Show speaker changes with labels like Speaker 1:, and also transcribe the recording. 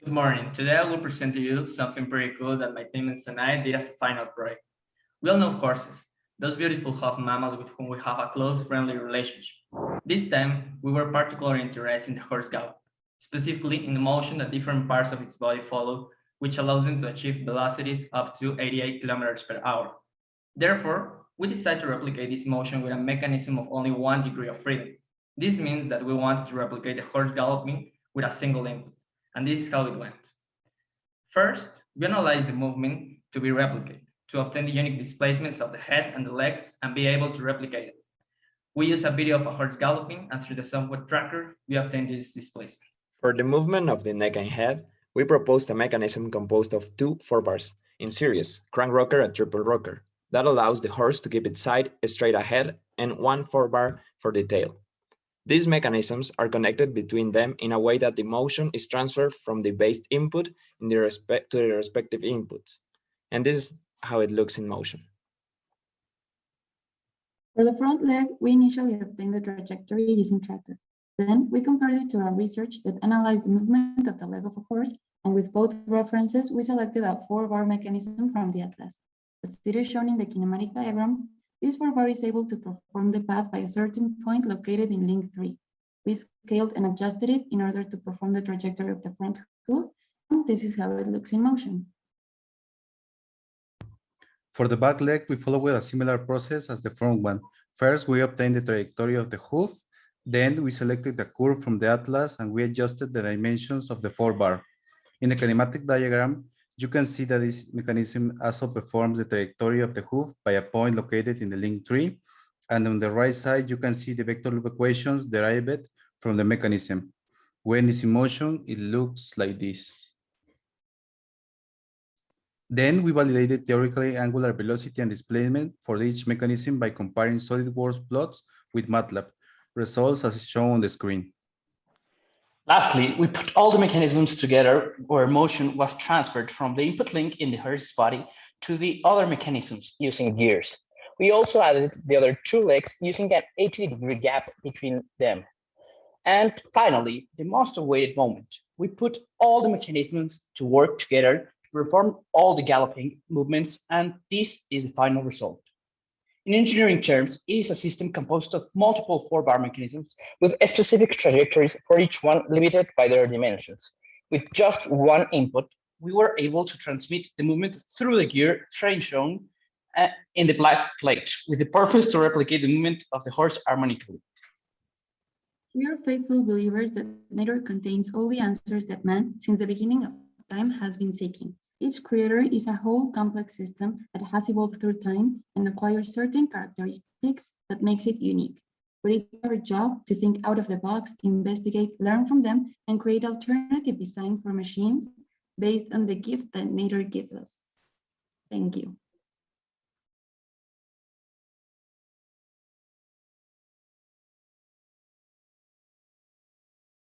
Speaker 1: Good morning. Today I will present to you something pretty cool that my teammates and I did as a final project. We all know horses, those beautiful half mammals with whom we have a close, friendly relationship. This time, we were particularly interested in the horse gallop, specifically in the motion that different parts of its body follow, which allows them to achieve velocities up to 88 kilometers per hour. Therefore, we decided to replicate this motion with a mechanism of only 1 degree of freedom. This means that we wanted to replicate the horse galloping with a single input, and this is how it went. First, we analyzed the movement to be replicated to obtain the unique displacements of the head and the legs and be able to replicate it. We use a video of a horse galloping, and through the software tracker, we obtain these displacements.
Speaker 2: For the movement of the neck and head, we proposed a mechanism composed of 2 4-bars in series, crank rocker and triple rocker, that allows the horse to keep its side straight ahead and 1 4-bar for the tail. These mechanisms are connected between them in a way that the motion is transferred from the based input to the respective inputs. And this is how it looks in motion.
Speaker 3: For the front leg, we initially obtained the trajectory using tracker. Then we compared it to our research that analyzed the movement of the leg of a horse, and with both references, we selected a 4-bar mechanism from the atlas. As it is shown in the kinematic diagram, this 4-bar is able to perform the path by a certain point located in link 3. We scaled and adjusted it in order to perform the trajectory of the front hoof, and this is how it looks in motion.
Speaker 4: For the back leg, we followed a similar process as the front one. First, we obtained the trajectory of the hoof. Then we selected the curve from the atlas and we adjusted the dimensions of the 4-bar. In the kinematic diagram, you can see that this mechanism also performs the trajectory of the hoof by a point located in the link tree. And on the right side, you can see the vector loop equations derived from the mechanism. When it's in motion, it looks like this. Then we validated theoretically angular velocity and displacement for each mechanism by comparing SolidWorks plots with MATLAB. Results as shown on the screen.
Speaker 5: Lastly, we put all the mechanisms together where motion was transferred from the input link in the horse's body to the other mechanisms using gears. We also added the other 2 legs using an 80-degree gap between them. And finally, the most awaited moment. We put all the mechanisms to work together perform all the galloping movements, and this is the final result. In engineering terms, it is a system composed of multiple 4-bar mechanisms with specific trajectories for each one limited by their dimensions. With just 1 input, we were able to transmit the movement through the gear train shown in the black plate with the purpose to replicate the movement of the horse harmonically.
Speaker 3: We are faithful believers that nature contains all the answers that man, since the beginning of time, has been seeking. Each creator is a whole complex system that has evolved through time and acquires certain characteristics that makes it unique. But it's our job to think out of the box, investigate, learn from them, and create alternative designs for machines based on the gift that nature gives us. Thank you.